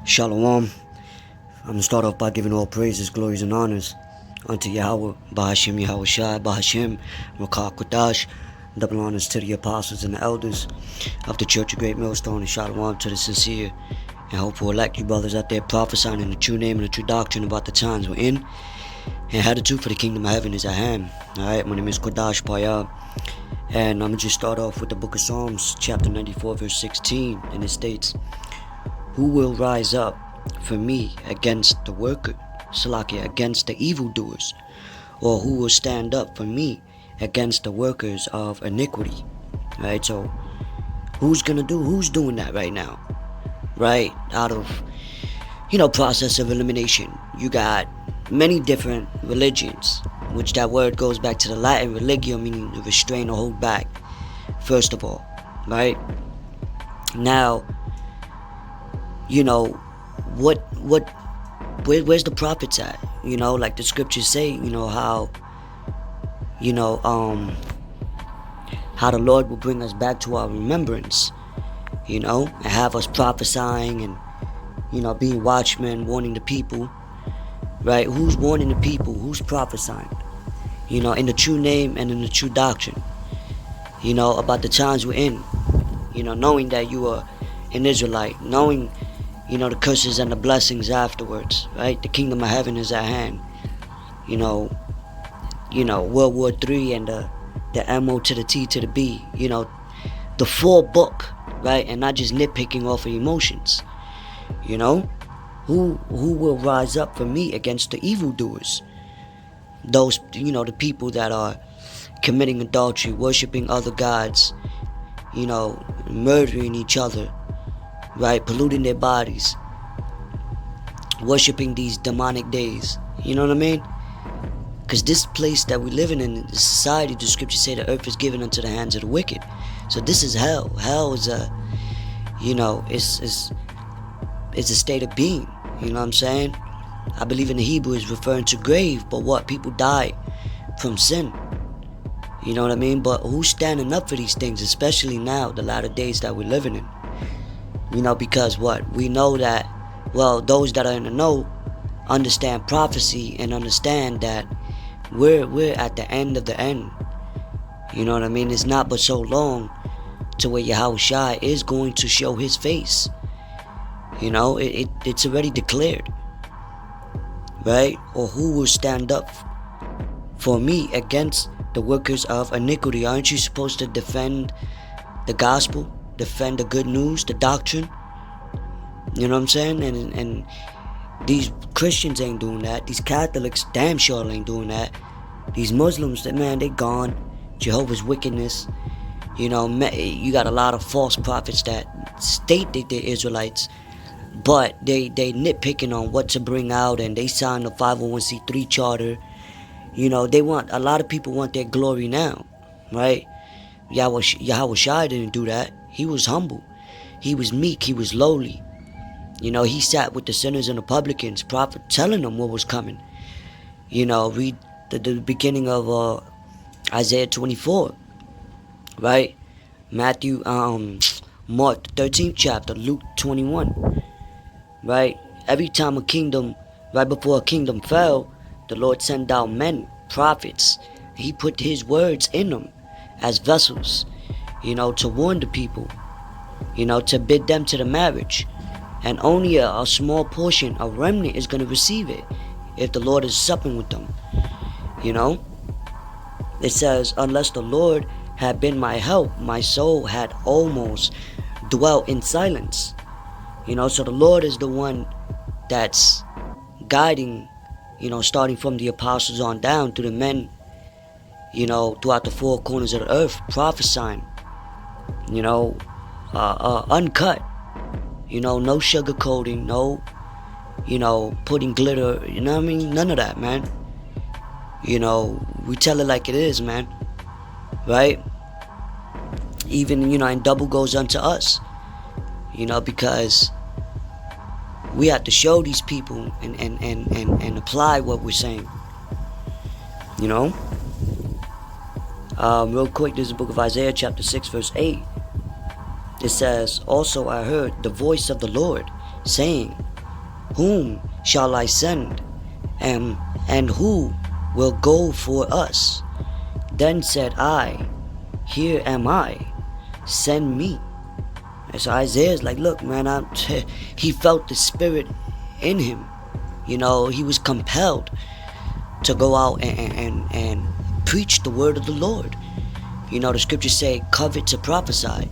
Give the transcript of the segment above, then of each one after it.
Shalom. I'm going to start off by giving all praises, glories, and honors unto Yahweh, Bahashem Yahweh Shai, Bahashem, Rakah Kodash. Double honors to the apostles and the elders of the Church of Great Millstone, and Shalom to the sincere and hopeful elect, you brothers out there prophesying in the true name and the true doctrine about the times we're in. And attitude for the kingdom of heaven is at hand. Alright, my name is Kodash Paya. And I'm going to just start off with the book of Psalms, chapter 94, verse 16. And it states, "Who will rise up for me against the worker, Salakia, against the evildoers? Or who will stand up for me against the workers of iniquity?" Right, so who's doing that right now? Right, out of, process of elimination. You got many different religions, which that word goes back to the Latin religio, meaning to restrain or hold back, first of all, right? Now, where's the prophets at? Like the scriptures say, how the Lord will bring us back to our remembrance, and have us prophesying and, being watchmen, warning the people, right? Who's warning the people? Who's prophesying? In the true name and in the true doctrine, about the times we're in, knowing that you are an Israelite, knowing, the curses and the blessings afterwards, right? The kingdom of heaven is at hand. World War III and the MO to the T to the B, the full book, right? And not just nitpicking off of emotions, Who will rise up for me against the evildoers? Those, the people that are committing adultery, worshiping other gods, murdering each other, right? Polluting their bodies, worshiping these demonic days. You know what I mean? Because this place that we live in this society, the scriptures say the earth is given unto the hands of the wicked. So this is hell. Hell is a, it's a state of being. You know what I'm saying? I believe in the Hebrew is referring to grave, but what? People die from sin. You know what I mean? But who's standing up for these things, especially now, the latter days that we're living in? Because what? We know that, those that are in the know understand prophecy and understand that we're at the end of the end. You know what I mean? It's not but so long to where Yahweh Shai is going to show his face. It's already declared, right? Or who will stand up for me against the workers of iniquity? Aren't you supposed to defend the gospel, defend the good news, the doctrine? You know what I'm saying? And these Christians ain't doing that. These Catholics damn sure ain't doing that. These Muslims, they gone. Jehovah's Witness. You got a lot of false prophets that state that they're Israelites, but they nitpicking on what to bring out, and they signed the 501c3 charter. A lot of people want their glory now, right? Yahweh Shai didn't do that. He was humble. He was meek. He was lowly. He sat with the sinners and the publicans, prophet, telling them what was coming. Read the beginning of Isaiah 24, right? Matthew, Mark, the 13th chapter, Luke 21. Right? Every time right before a kingdom fell, the Lord sent out men, prophets. He put his words in them as vessels, to warn the people, to bid them to the marriage. And only a small portion, a remnant, is going to receive it if the Lord is supping with them. It says, "Unless the Lord had been my help, my soul had almost dwelt in silence." So the Lord is the one that's guiding, starting from the apostles on down to the men, throughout the four corners of the earth, prophesying, uncut, no sugarcoating, no, putting glitter, what I mean? None of that, man. We tell it like it is, man, right? Even, and double goes unto us, because we have to show these people and apply what we're saying. Real quick, there's the book of Isaiah chapter 6 verse 8. It says, "Also I heard the voice of the Lord saying, Whom shall I send? And who will go for us? Then said I, Here am I, send me. And so Isaiah's like, look, man, he felt the Spirit in him. You know, he was compelled to go out and preach the word of the Lord. You know, the scriptures say, covet to prophesy.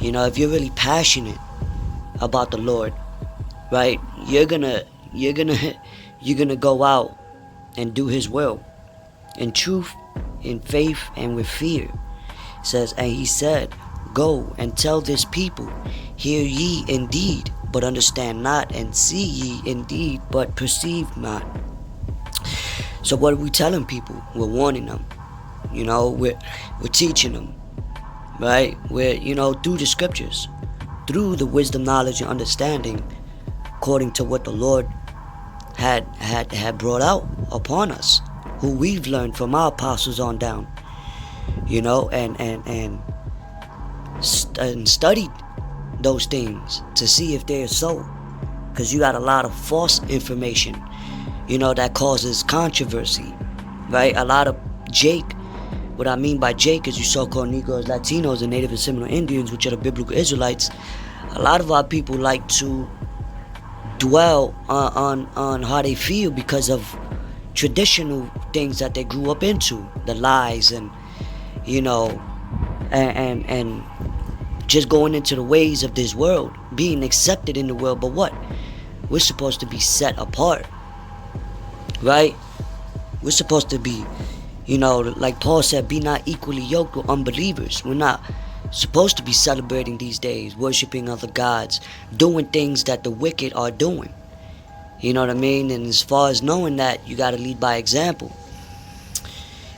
You know, if you're really passionate about the Lord, right, you're gonna go out and do his will in truth, in faith, and with fear. It says, and he said, go and tell this people, hear ye indeed, but understand not, and see ye indeed, but perceive not. So what are we telling people? We're warning them. You know, we're teaching them, right? We're, you know, through the scriptures, through the wisdom, knowledge, and understanding, according to what the Lord had brought out upon us, who we've learned from our apostles on down, you know, and studied those things to see if they're so, because you got a lot of false information, you know, that causes controversy, right? A lot of Jake. What I mean by Jake is you so-called Negroes, Latinos, and Native and Seminole Indians, which are the biblical Israelites. A lot of our people like to dwell on how they feel because of traditional things that they grew up into, the lies and, you know, and just going into the ways of this world, being accepted in the world. But what? We're supposed to be set apart, right? We're supposed to be, you know, like Paul said, be not equally yoked with unbelievers. We're not supposed to be celebrating these days, worshiping other gods, doing things that the wicked are doing. You know what I mean? And as far as knowing that, you got to lead by example.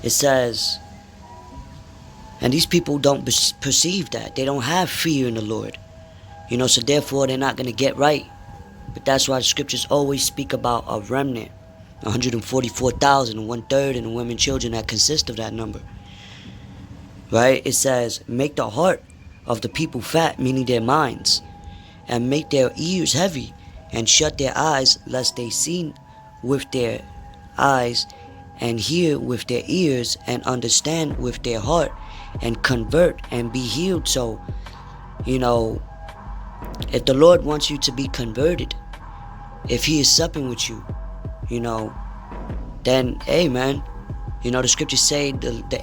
It says, and these people don't perceive that. They don't have fear in the Lord. You know, so therefore they're not going to get right. But that's why the scriptures always speak about a remnant. 144,000 and 1/3 and the women and children that consist of that number. Right? It says, make the heart of the people fat, meaning their minds, and make their ears heavy, and shut their eyes, lest they see with their eyes, and hear with their ears, and understand with their heart, and convert and be healed. So, you know, if the Lord wants you to be converted, if he is supping with you, you know, then, hey man, you know, the scriptures say the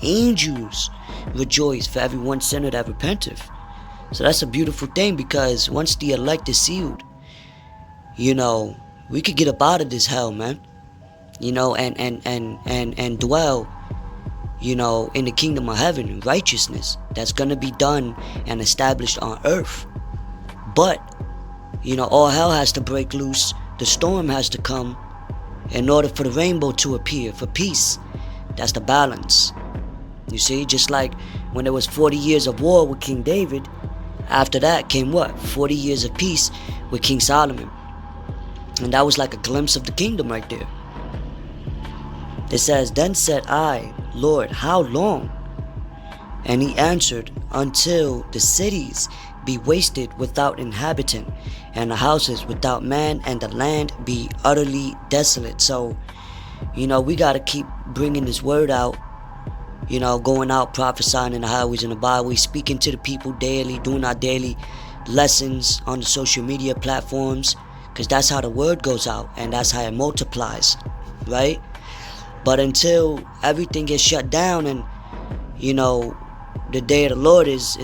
angels rejoice for every one sinner that repenteth. So that's a beautiful thing, because once the elect is sealed, you know, we could get up out of this hell, man. You know, and dwell, you know, in the kingdom of heaven in righteousness that's gonna be done and established on earth. But, you know, all hell has to break loose. The storm has to come in order for the rainbow to appear, for peace. That's the balance. You see, just like when there was 40 years of war with King David, after that came what? 40 years of peace with King Solomon. And that was like a glimpse of the kingdom right there. It says, then said I, Lord, how long? And he answered, until the cities be wasted without inhabitant, and the houses without man, and the land be utterly desolate. So, you know, we got to keep bringing this word out, you know, going out prophesying in the highways and the byways, speaking to the people daily, doing our daily lessons on the social media platforms, because that's how the word goes out, and that's how it multiplies, right? But until everything gets shut down, and, you know, the day of the Lord is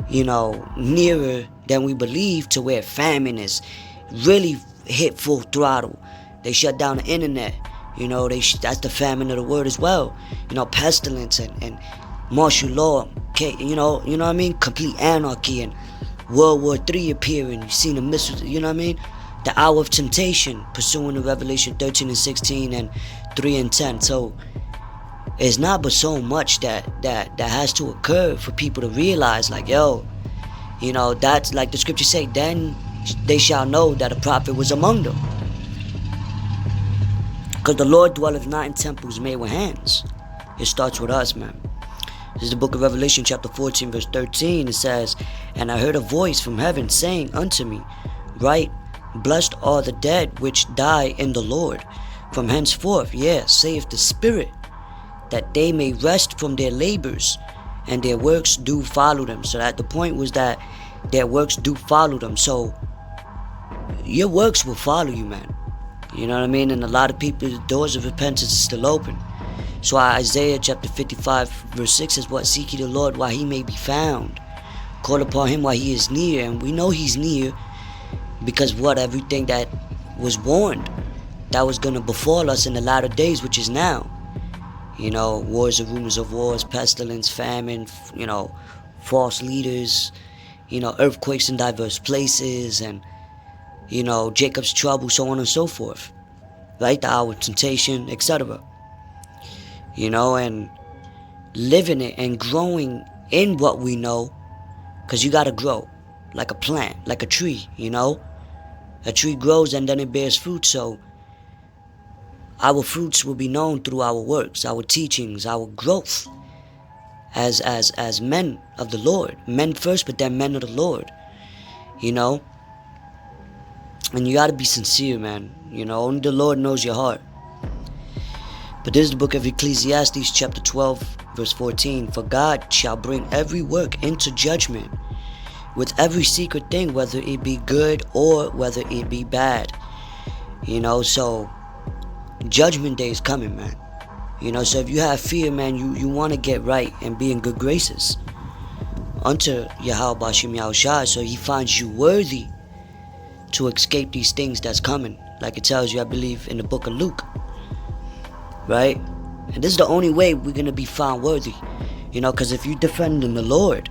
you know, nearer than we believe, to where famine is really hit full throttle. They shut down the internet. You know, that's the famine of the word as well. You know, pestilence and martial law. You know what I mean? Complete anarchy, and World War III appearing. You've seen the missiles. You know what I mean? The hour of temptation, pursuing the Revelation 13 and 16 and 3 and 10. So it's not but so much that has to occur for people to realize, like, yo, you know, that's like the scriptures say, then they shall know that a prophet was among them. Because the Lord dwelleth not in temples made with hands. It starts with us, man. This is the book of Revelation chapter 14 verse 13. It says, And I heard a voice from heaven saying unto me, Write, Blessed are the dead which die in the Lord, from henceforth, saith the Spirit, that they may rest from their labors, and their works do follow them. So that the point was that their works do follow them. So your works will follow you, man. You know what I mean? And a lot of people, the doors of repentance are still open. So Isaiah chapter 55 verse 6 says, What? Seek ye the Lord while he may be found. Call upon him while he is near. And we know he's near because what? Everything that was warned that was going to befall us in the latter days, which is now. You know, wars and rumors of wars, pestilence, famine, you know, false leaders, you know, earthquakes in diverse places, and, you know, Jacob's trouble, so on and so forth. Right? The hour of temptation, etc. You know, and living it and growing in what we know, because you got to grow like a plant, like a tree, you know. A tree grows and then it bears fruit, so our fruits will be known through our works, our teachings, our growth as men of the Lord. Men first, but then men of the Lord, you know. And you got to be sincere, man. You know, only the Lord knows your heart. But this is the book of Ecclesiastes chapter 12 verse 14. For God shall bring every work into judgment, with every secret thing, whether it be good or whether it be bad. You know, so judgment day is coming, man. You know, so if you have fear, man, you want to get right and be in good graces unto Yahweh Bashim Yahushua, so he finds you worthy to escape these things that's coming. Like it tells you, I believe, in the book of Luke. Right? And this is the only way we're going to be found worthy. You know, because if you defending the Lord,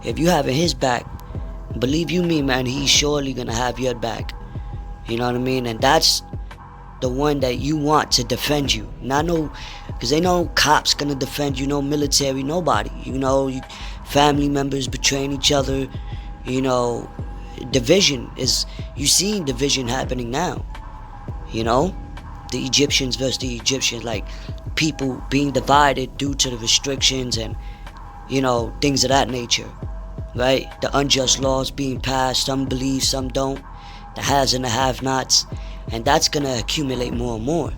if you having his back, believe you me, man, he's surely going to have your back. You know what I mean? And that's the one that you want to defend you. Not no, because ain't no cops going to defend you, no military, nobody. You know, family members betraying each other. You know, division is, you seeing division happening now. You know, the Egyptians versus the Egyptians, like people being divided due to the restrictions and, you know, things of that nature. Right? The unjust laws being passed, some believe, some don't. The haves and the have-nots. And that's going to accumulate more and more.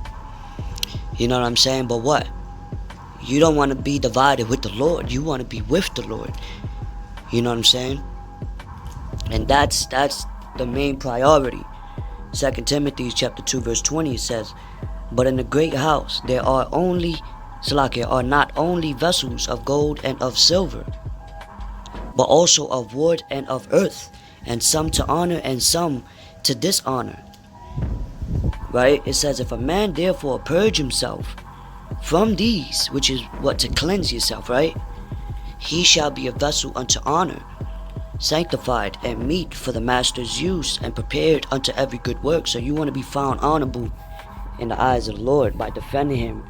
You know what I'm saying? But what? You don't want to be divided with the Lord. You want to be with the Lord. You know what I'm saying? And that's the main priority. 2 Timothy chapter 2 verse 20 says, But in the great house there are not only vessels of gold and of silver, but also of wood and of earth, and some to honor and some to dishonor. Right? It says, If a man therefore purge himself from these, which is what? To cleanse yourself, right? He shall be a vessel unto honor, sanctified and meet for the master's use, and prepared unto every good work. So you want to be found honorable in the eyes of the Lord by defending him,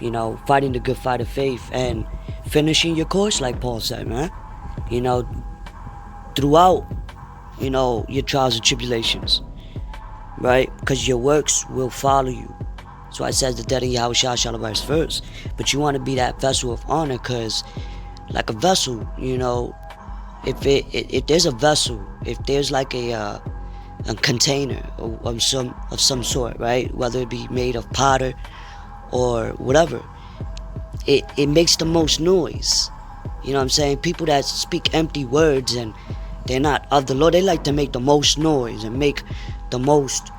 you know, fighting the good fight of faith and finishing your course, like Paul said, man. You know, throughout, you know, your trials and tribulations, right? Because your works will follow you. So I says the dead in Yahushua shall arise first. But you want to be that vessel of honor, because like a vessel, you know, if there's a vessel, if there's like a container of some sort, right? Whether it be made of potter or whatever, it makes the most noise. You know what I'm saying? People that speak empty words and they're not of the Lord, they like to make the most noise and make the most,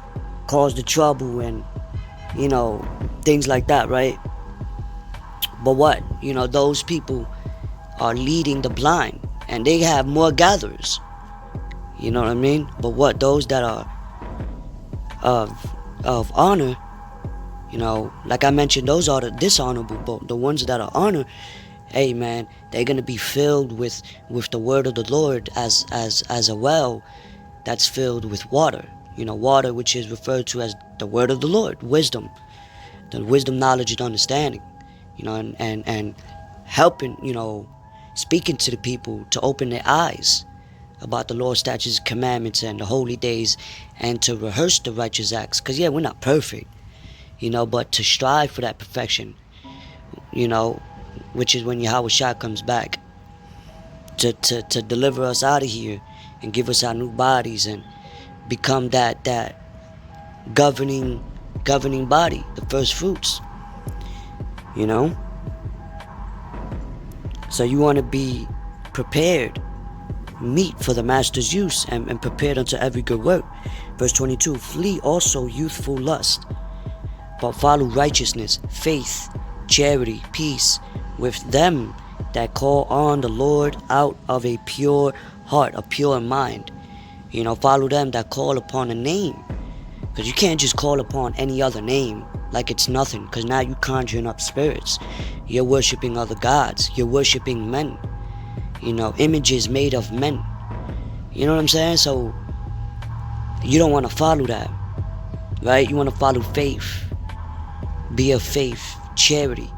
cause the trouble and, you know, things like that, right? But what? You know, those people are leading the blind and they have more gatherers. You know what I mean? But what? Those that are of honor, you know, like I mentioned, those are the dishonorable, but the ones that are honor, hey man, they're gonna be filled with the word of the Lord as a well that's filled with water. You know, water which is referred to as the word of the Lord, wisdom, the wisdom, knowledge, and understanding. You know, and helping, you know, speaking to the people to open their eyes about the Lord's statutes, commandments, and the holy days, and to rehearse the righteous acts. Because yeah, we're not perfect, you know, but to strive for that perfection, you know, which is when Yahweh Shah comes back. to deliver us out of here and give us our new bodies and become that governing body, the first fruits. You know? So you want to be prepared, meet for the master's use, and prepared unto every good work. Verse 22, flee also youthful lust, but follow righteousness, faith, charity, peace, with them that call on the Lord out of a pure heart, a pure mind. You know, follow them that call upon a name. Because you can't just call upon any other name like it's nothing. Because now you're conjuring up spirits. You're worshiping other gods. You're worshiping men. You know, images made of men. You know what I'm saying? So, you don't want to follow that. Right? You want to follow faith. Be of faith, charity,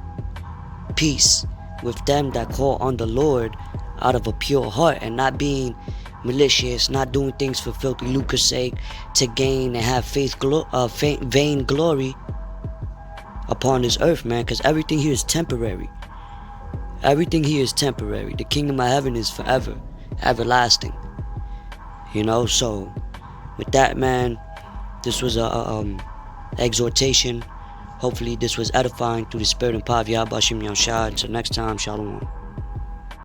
peace, with them that call on the Lord out of a pure heart, and not being malicious, not doing things for filthy lucre's sake, to gain and have vain glory upon this earth, man. Because everything here is temporary. Everything here is temporary. The kingdom of heaven is forever, everlasting. You know, so with that, man, this was a exhortation. Hopefully this was edifying through the spirit and power of Yahweh Shem Yahushua. Until next time, shalom.